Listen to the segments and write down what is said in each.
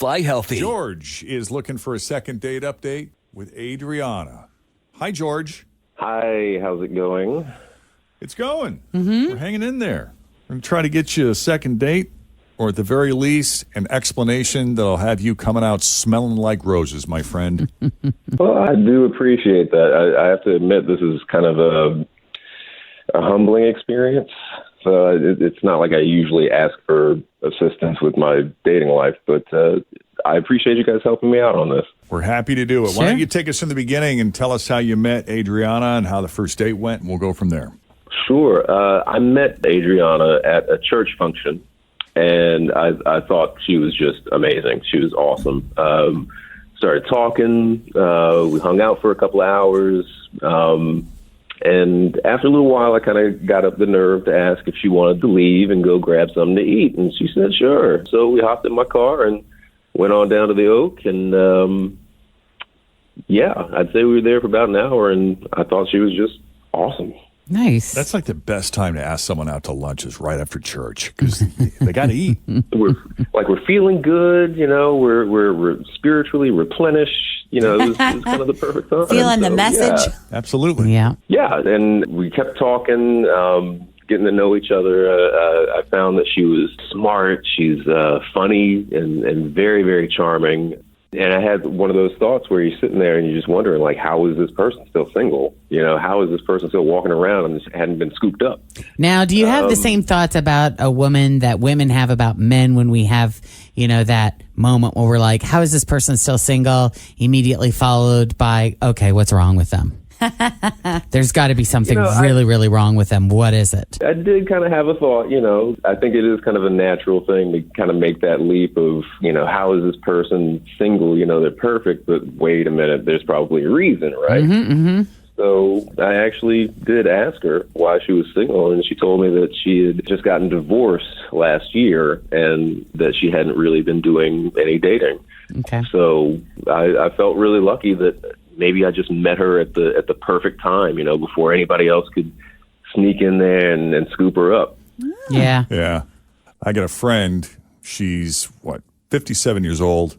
Fly healthy. George is looking for a second date update with Adriana. Hi, George. Hi, how's it going? It's going. We're hanging in there. We're going to try to get you a second date, or at the very least, an explanation that'll have you coming out smelling like roses, my friend. Well, I do appreciate that. I have to admit, this is kind of a humbling experience. So it's not like I usually ask for assistance with my dating life, but I appreciate you guys helping me out on this. We're happy to do it. Sure. Why don't you take us from the beginning and tell us how you met Adriana and how the first date went, and we'll go from there. Sure. I met Adriana at a church function, and I thought she was just amazing. She was awesome. Started talking. We hung out for a couple of hours. And after a little while, I kind of got up the nerve to ask if she wanted to leave and go grab something to eat. And she said, sure. So we hopped in my car and went on down to the Oak. And, I'd say we were there for about an hour, and I thought she was just awesome. Nice. That's like the best time to ask someone out to lunch is right after church, because they got to eat. We're feeling good, we're spiritually replenished. It was kind of the perfect time. Feeling the message. Yeah. Absolutely. Yeah. Yeah, and we kept talking, getting to know each other. I found that she was smart. She's funny and very, very charming. And I had one of those thoughts where you're sitting there and you're just wondering, like, how is this person still single? How is this person still walking around and just hadn't been scooped up? Now, do you have the same thoughts about a woman that women have about men when we have, that moment where we're like, how is this person still single? Immediately followed by, okay, what's wrong with them? There's got to be something really, really wrong with them. What is it? I did kind of have a thought, I think it is kind of a natural thing to kind of make that leap of, how is this person single? They're perfect, but wait a minute, there's probably a reason, right? So I actually did ask her why she was single, and she told me that she had just gotten divorced last year and that she hadn't really been doing any dating. Okay. So I felt really lucky that maybe I just met her at the perfect time, before anybody else could sneak in there and scoop her up. Yeah. Yeah. I got a friend. She's, 57 years old.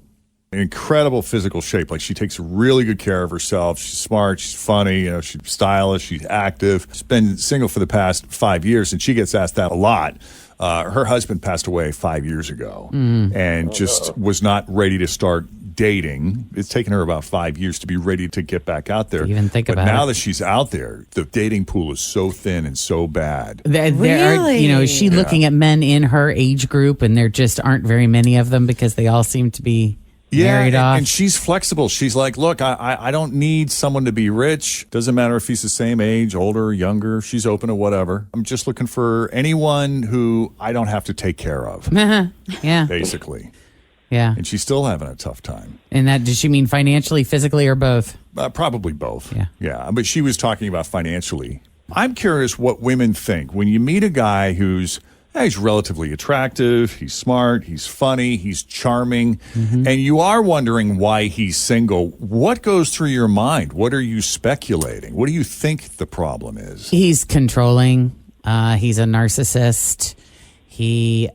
Incredible physical shape. Like, she takes really good care of herself. She's smart. She's funny. She's stylish. She's active. She's been single for the past 5 years, and she gets asked that a lot. Her husband passed away 5 years ago and just was not ready to start dating. It's taken her about 5 years to be ready to get back out there. Even think about now it. that she's out there, the dating pool is so thin and so bad. Really? Is she looking at men in her age group, and there just aren't very many of them because they all seem to be married off? And she's flexible. She's like, look, I don't need someone to be rich. Doesn't matter if he's the same age, older, younger. She's open to whatever. I'm just looking for anyone who I don't have to take care of. Yeah. Basically. Yeah. And she's still having a tough time. And that, does she mean financially, physically, or both? Probably both. Yeah. Yeah. But she was talking about financially. I'm curious what women think when you meet a guy who's he's relatively attractive, he's smart, he's funny, he's charming, and you are wondering why he's single. What goes through your mind? What are you speculating? What do you think the problem is? He's controlling. He's a narcissist. He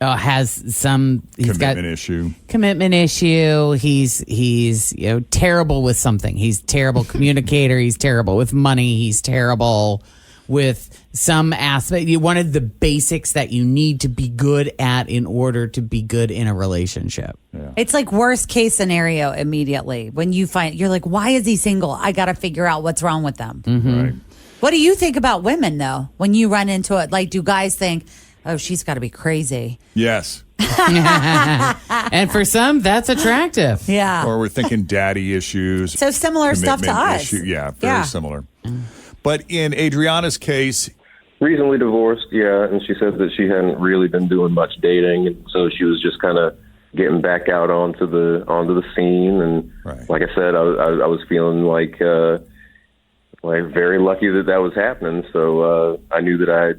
has some commitment issue. He's terrible with something. He's a terrible communicator. He's terrible with money. He's terrible with some aspect. One of the basics that you need to be good at in order to be good in a relationship. Yeah. It's like worst case scenario immediately. When you're like, why is he single? I got to figure out what's wrong with them. Right. What do you think about women, though, when you run into it? Like, do guys think, oh, she's got to be crazy? Yes. And for some, that's attractive. Yeah. Or we're thinking daddy issues. So similar stuff to commitment us. Yeah, very similar. But in Adriana's case, Recently divorced, yeah, and she said that she hadn't really been doing much dating, and so she was just kind of getting back out onto the scene. And like I said, I was feeling like very lucky that was happening. So I knew that I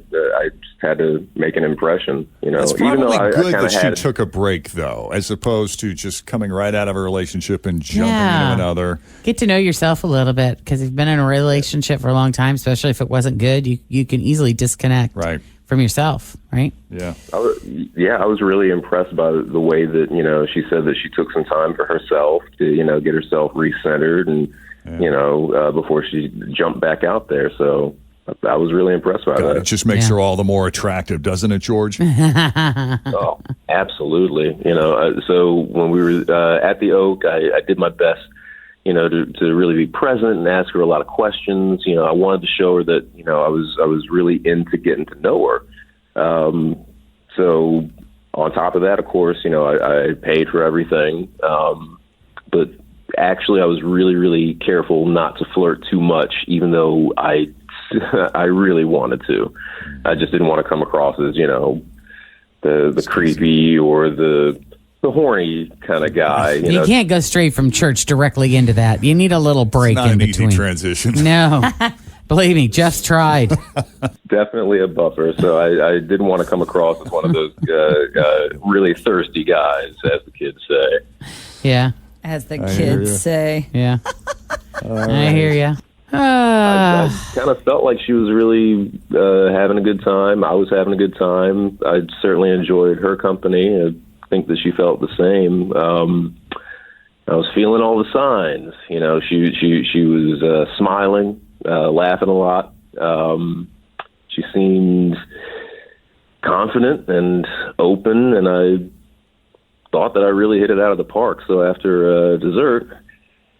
just had to make an impression. It's probably even though good I that she took a break, though, as opposed to just coming right out of a relationship and jumping into another. Get to know yourself a little bit, because if you've been in a relationship for a long time, especially if it wasn't good, you can easily disconnect from yourself, right? Yeah. I was really impressed by the way that, she said that she took some time for herself to, get herself recentered and, before she jumped back out there. So I was really impressed by that. It just makes her all the more attractive, doesn't it, George? Oh, absolutely. So when we were at the Oak, I did my best, to really be present and ask her a lot of questions. I wanted to show her that, I was really into getting to know her. So on top of that, of course, I paid for everything. But actually, I was really, really careful not to flirt too much, even though I really wanted to. I just didn't want to come across as, the creepy or the horny kind of guy. You can't go straight from church directly into that. You need a little break it's not in an between. Easy transition. No. Believe me, Jeff's tried. Definitely a buffer. So I didn't want to come across as one of those really thirsty guys, as the kids say. Yeah. As the kids say. Yeah. I hear you. I kind of felt like she was really having a good time. I was having a good time. I certainly enjoyed her company. I think that she felt the same. I was feeling all the signs. She was smiling, laughing a lot. She seemed confident and open, and I thought that I really hit it out of the park. So after dessert,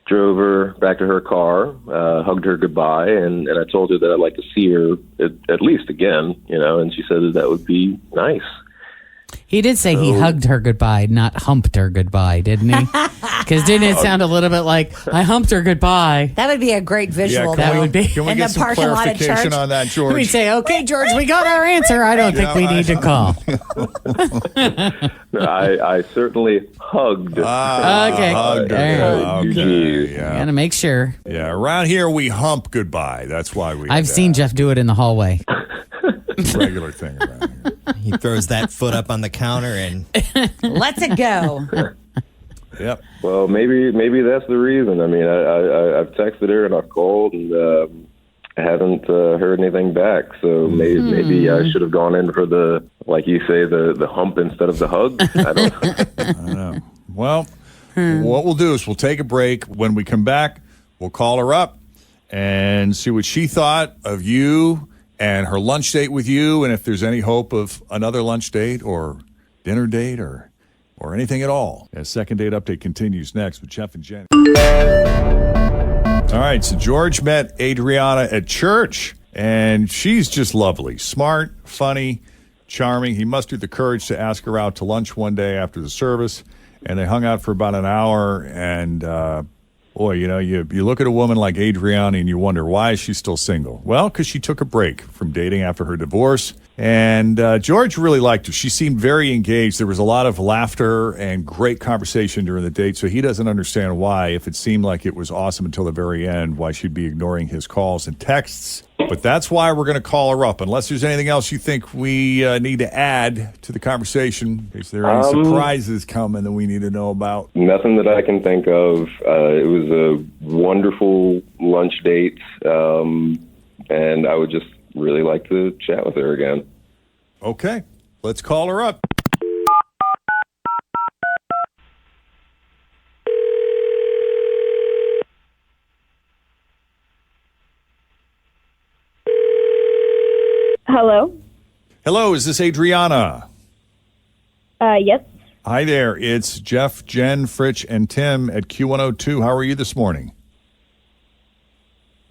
drove her back to her car, hugged her goodbye, and I told her that I'd like to see her at least again, and she said that would be nice. He did say he hugged her goodbye, not humped her goodbye, didn't he? Because didn't it sound a little bit like, I humped her goodbye? That would be a great visual. Yeah, that would be. Can we in get the some parking lot at clarification church? on that, George? We'd say, okay, George, we got our answer. I don't think we need to call. I certainly hugged. Okay. Hugged her. Okay. Yeah. Gotta make sure. Yeah, around here we hump goodbye. That's why we. I've seen Jeff do it in the hallway. Regular thing around here. He throws that foot up on the counter and Let's it go. Yep. Well, maybe that's the reason. I mean, I've texted her and I've called and I haven't heard anything back. So maybe I should have gone in for the, like you say, the hump instead of the hug. I don't know. Well, what we'll do is we'll take a break. When we come back, we'll call her up and see what she thought of you and her lunch date with you, and if there's any hope of another lunch date or dinner date or anything at all. A second date update continues next with Jeff and Jenn. All right, so George met Adriana at church, and she's just lovely, smart, funny, charming. He mustered the courage to ask her out to lunch one day after the service, and they hung out for about an hour, and boy, you look at a woman like Adriana and you wonder, why is she still single? Well, because she took a break from dating after her divorce. And George really liked her. She seemed very engaged. There was a lot of laughter and great conversation during the date. So he doesn't understand why, if it seemed like it was awesome until the very end, why she'd be ignoring his calls and texts. But that's why we're going to call her up. Unless there's anything else you think we need to add to the conversation. Is there any surprises coming that we need to know about? Nothing that I can think of. It was a wonderful lunch date, and I would just really like to chat with her again. Okay, let's call her up. Hello. Hello, is this Adriana? Yes. Hi there, it's Jeff, Jen, Fritch, and Tim at Q102. How are you this morning?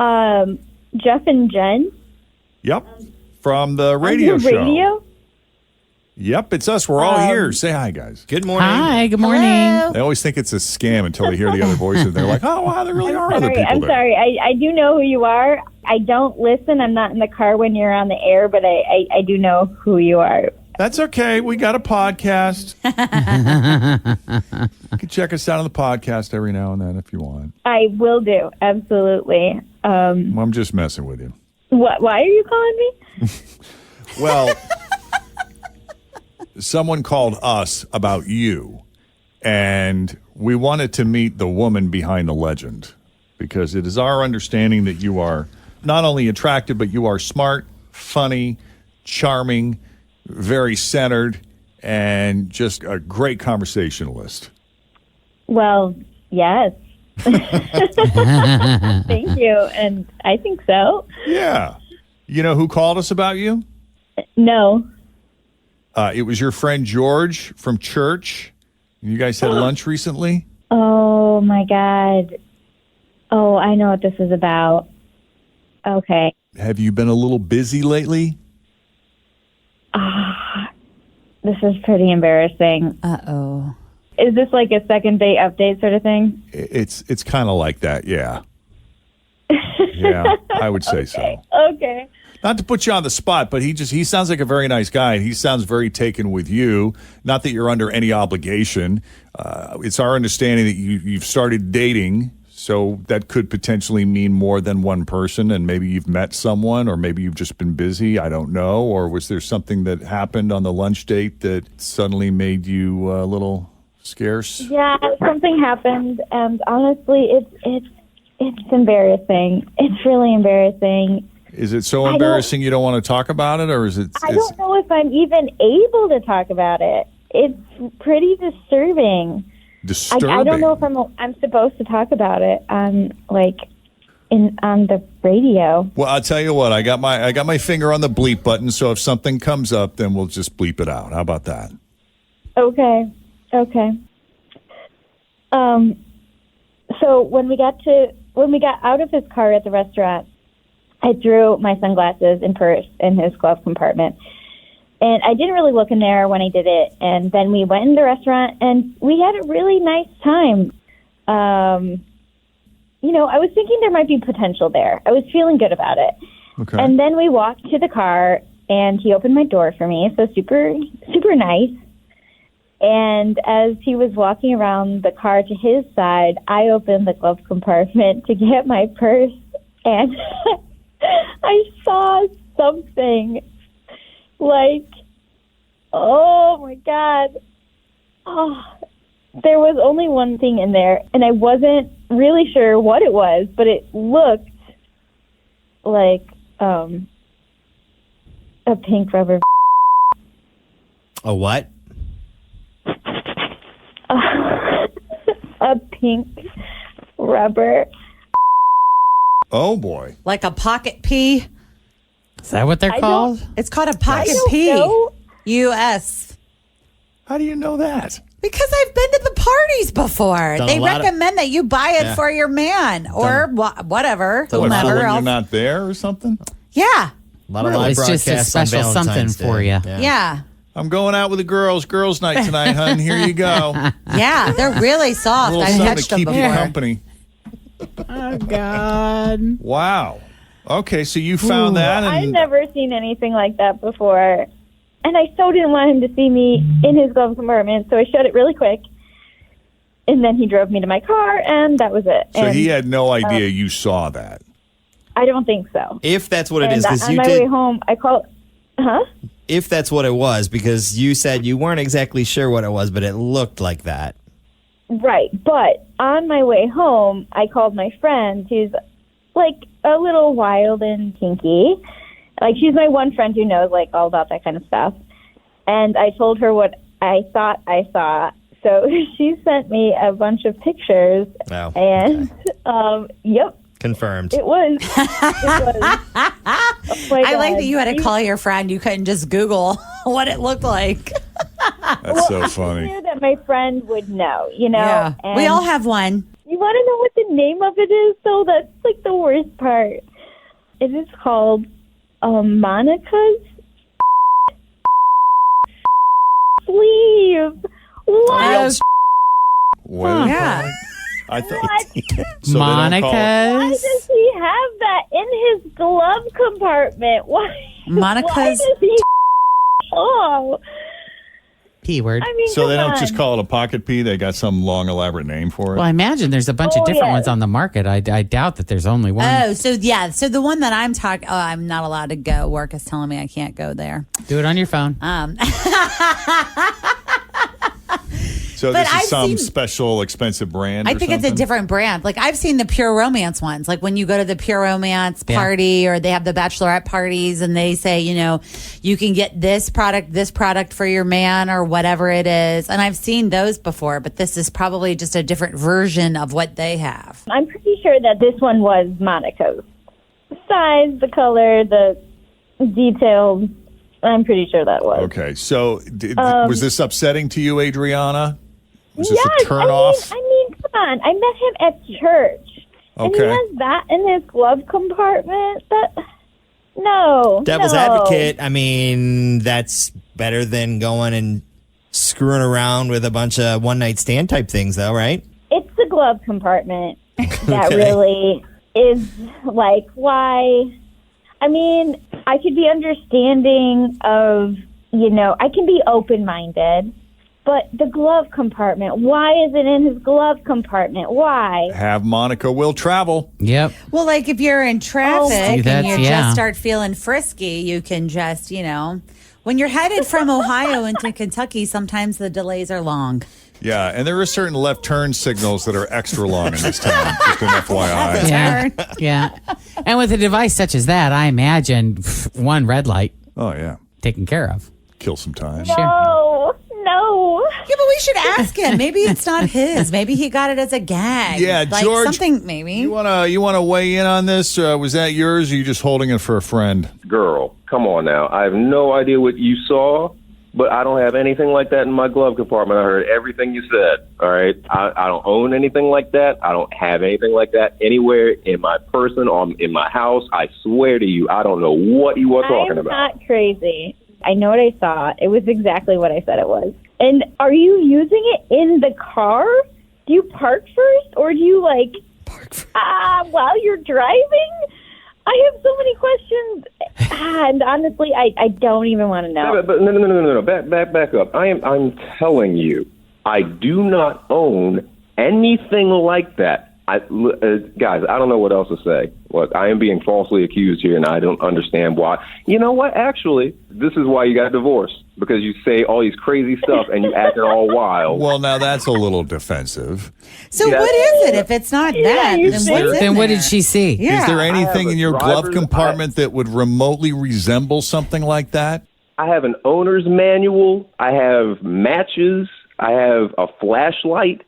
Jeff and Jen. Yep, from the radio show. Radio? Yep, it's us. We're all here. Say hi, guys. good morning. Hi, good morning. Hello. They always think it's a scam until they hear the other voices. They're like, oh, wow, there really are other people I'm there. sorry. I do know who you are. I don't listen. I'm not in the car when you're on the air, but I do know who you are. That's okay. We got a podcast. You can check us out on the podcast every now and then if you want. I will do. Absolutely. I'm just messing with you. What? Why are you calling me? Well, someone called us about you, and we wanted to meet the woman behind the legend, because it is our understanding that you are not only attractive, but you are smart, funny, charming, very centered, and just a great conversationalist. Well, yes. Thank you. And I think so. Yeah. You know who called us about you? No. It was your friend George from church. You guys had lunch recently? Oh, my God. Oh, I know what this is about. Okay. Have you been a little busy lately? This is pretty embarrassing. Uh-oh. Is this like a second date update sort of thing? It's kind of like that, yeah. Yeah, I would say so. Okay. Not to put you on the spot, but he sounds like a very nice guy. He sounds very taken with you. Not that you're under any obligation. It's our understanding that you've started dating, so that could potentially mean more than one person, and maybe you've met someone, or maybe you've just been busy. I don't know. Or was there something that happened on the lunch date that suddenly made you a little scarce? Yeah, something happened, and honestly, it's embarrassing. It's really embarrassing. Is it so embarrassing you don't want to talk about it, or is it? I don't know if I'm even able to talk about it. It's pretty disturbing. Disturbing. I don't know if I'm supposed to talk about it on the radio. Well, I'll tell you what. I got my finger on the bleep button, so if something comes up, then we'll just bleep it out. How about that? Okay. So when we got out of his car at the restaurant, I threw my sunglasses and purse in his glove compartment. And I didn't really look in there when I did it. And then we went in the restaurant, and we had a really nice time. I was thinking there might be potential there. I was feeling good about it. Okay. And then we walked to the car, and he opened my door for me, so super, super nice. And as he was walking around the car to his side, I opened the glove compartment to get my purse, and I saw something like, oh my God. Oh, there was only one thing in there, and I wasn't really sure what it was, but it looked like a pink rubber. A what? A pink rubber. Oh boy! Like a pocket pea? Is that what they're called? It's called a pocket don't pea. know. U.S. How do you know that? Because I've been to the parties before. Done They a lot of- recommend that you buy it Yeah. for your man or whatever, What, for whomever when else. you're not there or something? Yeah. A lot of live It's just a broadcasts on special something Valentine's for Day. you. Yeah. I'm going out with the girls. Girls' night tonight, hun. Here you go. Yeah. They're really A soft. little I've something touched to them keep you before. company. Oh, God. Wow. Okay, so you found that, I've and never seen anything like that before. And I so didn't want him to see me in his glove compartment, so I shut it really quick. And then he drove me to my car, and that was it. so and he had no idea you saw that. I don't think so. If that's what it is, And because on you my way did. home, I called. Huh? If that's what it was, because you said you weren't exactly sure what it was, but it looked like that. Right. But on my way home, I called my friend who's like a little wild and kinky. Like, she's my one friend who knows like all about that kind of stuff. And I told her what I thought I saw. So she sent me a bunch of pictures. Oh, And, yep, Confirmed. it was. Oh my I like God. that you had to call your friend. You couldn't just Google what it looked like. That's so I funny. knew that my friend would know, you know? Yeah. And We all have one. you want to know what the name of it is, though? That's like the worst part. It is called Monica's sleeve. What? Well, Yeah. I thought. What? So they don't call it- Why Monica's. does he have that in his glove compartment? Why? Monica's- Why does he? Oh, P word. I mean, So they come don't just on. call it a pocket pea. They got some long, elaborate name for it. Well, I imagine there's a bunch of Oh, different yes. ones on the market. I doubt that there's only one. Oh, so yeah. So the one that I'm talking, I'm not allowed to go. Work is telling me I can't go there. Do it on your phone. So But this I've is some seen- special expensive brand. I or think it's a something? different brand. Like I've seen the Pure Romance ones. Like when you go to the Pure Romance party or they have the bachelorette parties and they say, you can get this product for your man or whatever it is. And I've seen those before, but this is probably just a different version of what they have. I'm pretty sure that this one was Monica's. The size, the color, the details. I'm pretty sure that was. Okay, so was this upsetting to you, Adriana? Was this Yes, a turn off? I mean, come on. I met him at church. And he Okay. has that in his glove compartment. No. Devil's no. advocate, I mean, that's better than going and screwing around with a bunch of one-night stand type things, though, right? It's the glove compartment that Okay. really is like why. I mean, I could be understanding of, I can be open-minded, but the glove compartment, why is it in his glove compartment? Why? Have Monica will travel. Yep. Well, like if you're in traffic and that's- you yeah. just start feeling frisky, you can just, when you're headed from Ohio into Kentucky, sometimes the delays are long. Yeah, and there are certain left turn signals that are extra long in this town. Just an FYI. Yeah. Yeah. And with a device such as that, I imagine one red light Oh yeah, taken care of. kill some time. No. Yeah, but we should ask him. Maybe it's not his. Maybe he got it as a gag. Yeah, like George, something maybe. You wanna weigh in on this? Was that yours? Or are you just holding it for a friend? Girl, come on now. I have no idea what you saw, but I don't have anything like that in my glove compartment. I heard everything you said, all right? I don't own anything like that. I don't have anything like that anywhere in my person or in my house. I swear to you, I don't know what you are talking I'm about. not crazy. I know what I saw. It was exactly what I said it was. And are you using it in the car? Do you park first, or do you while you're driving? I have so many questions, and honestly, I don't even want to know. But no. Back up. I'm telling you, I do not own anything like that. Guys, I don't know what else to say. Look, I am being falsely accused here, and I don't understand why. You know what? Actually, this is why you got divorced, because you say all these crazy stuff and you act it all wild. Well, now that's a little defensive. So Yeah. what is it? If it's not that, you then say what's that. in Then what there? did she see? Yeah. Is there anything have in a your glove driver's- compartment that would remotely resemble something like that? I have an owner's manual. I have matches. I have a flashlight.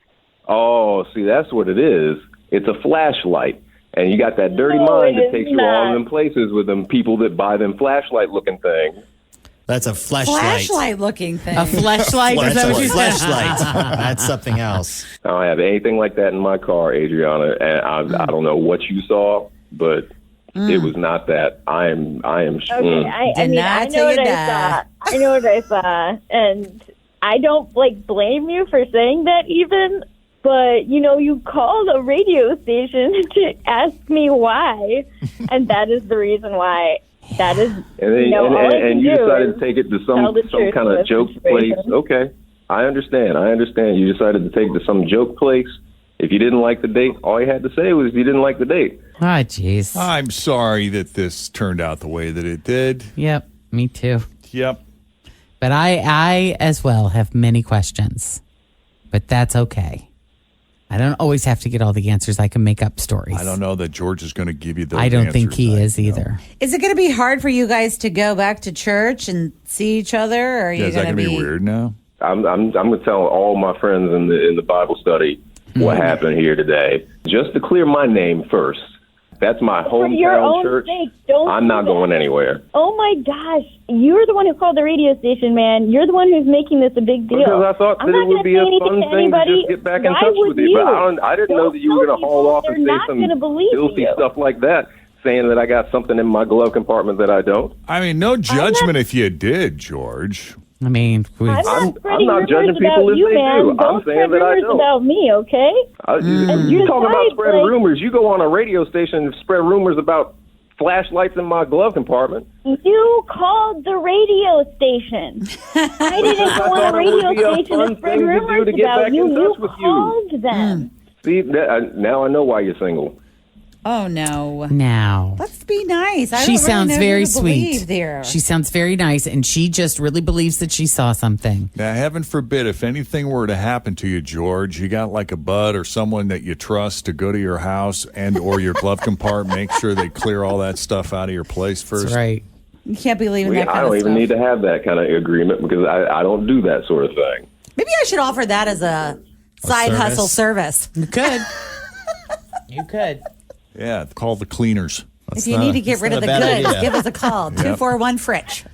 Oh, see, that's what it is. It's a flashlight. And you got that dirty No, mind it that is takes you all not. them places with them people that buy them flashlight-looking things. That's a fleshlight. Flashlight looking thing. A fleshlight? Is that what you said? Fleshlight. That's something else. I don't have anything like that in my car, Adriana, and I don't know what you saw, but it was not that. I am. Okay, I Did mean, not I till know you what I die. saw. I know what I saw, and I don't blame you for saying that even. But you called a radio station to ask me why, and that is the reason why. That is, And then, all I can and you do decided is to take it to tell some the truth kind in of this joke place. situation. Okay, I understand. You decided to take it to some joke place. If you didn't like the date, all you had to say was you didn't like the date. Oh, jeez. I'm sorry that this turned out the way that it did. Yep, me too. Yep. But I as well have many questions. But that's okay. I don't always have to get all the answers. I can make up stories. I don't know that George is going to give you those I don't think answers. he I- is either. Is it going to be hard for you guys to go back to church and see each other? Or are Yeah, you is that going going to to be weird now? I'm going to tell all my friends in the Bible study what happened here today. Just to clear my name first. That's my For your hometown own church. sake, don't I'm do not that. going anywhere. Oh my gosh, you're the one who called the radio station, man. You're the one who's making this a big deal. Because I thought I'm that it not would gonna be say a anything fun to thing anybody. to just get back in Why touch would with you. But you? I didn't know Don't that you were going to tell haul people off and they're say not some gonna believe filthy you. stuff like that, saying that I got something in my glove compartment that I don't. I mean, no judgment if you did, George. I mean, I'm I'm not spreading not judging rumors people about if you, they man. do. I'm Don't saying spread that I rumors don't. about me, okay? You talk about besides, spreading like- rumors. You go on a radio station and spread rumors about flashlights in my glove compartment. You called the radio station. I didn't go on a thought it would radio be a station fun to spread thing to do rumors to get about back you. in You touch with you. called them. See, now I know why you're single. Oh, no. Now. Let's be nice. I She don't really sounds know very who to believe sweet. There. She sounds very nice, and she just really believes that she saw something. Now, heaven forbid, if anything were to happen to you, George, you got like a bud or someone that you trust to go to your house and or your glove compartment, make sure they clear all that stuff out of your place first. That's right. You can't be leaving that kind I of don't stuff. even need to have that kind of agreement because I don't do that sort of thing. Maybe I should offer that as a side service? hustle service. You could. You could. Yeah, call the cleaners. If you need to get rid of the not a bad goods, idea. give us a call. 241-FRITCH.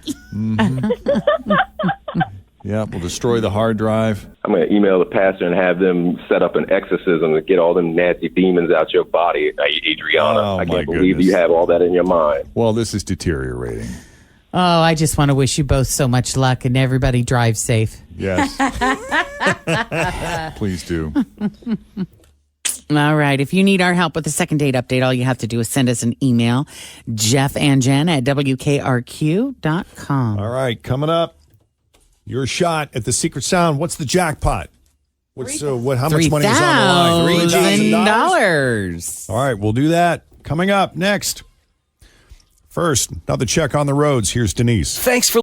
Yeah, we'll destroy the hard drive. I'm going to email the pastor and have them set up an exorcism to get all them nasty demons out your body, Adriana. Oh, I my can't believe goodness. you have all that in your mind. Well, this is deteriorating. Oh, I just want to wish you both so much luck and everybody drive safe. Yes. Please do. All right. If you need our help with the second date update, all you have to do is send us an email, jeffandjen@wkrq.com. All right, coming up, your shot at the secret sound. What's the jackpot? What's how much money is on the line? $3,000. All right, we'll do that. Coming up next. First, another check on the roads. Here's Denise. Thanks for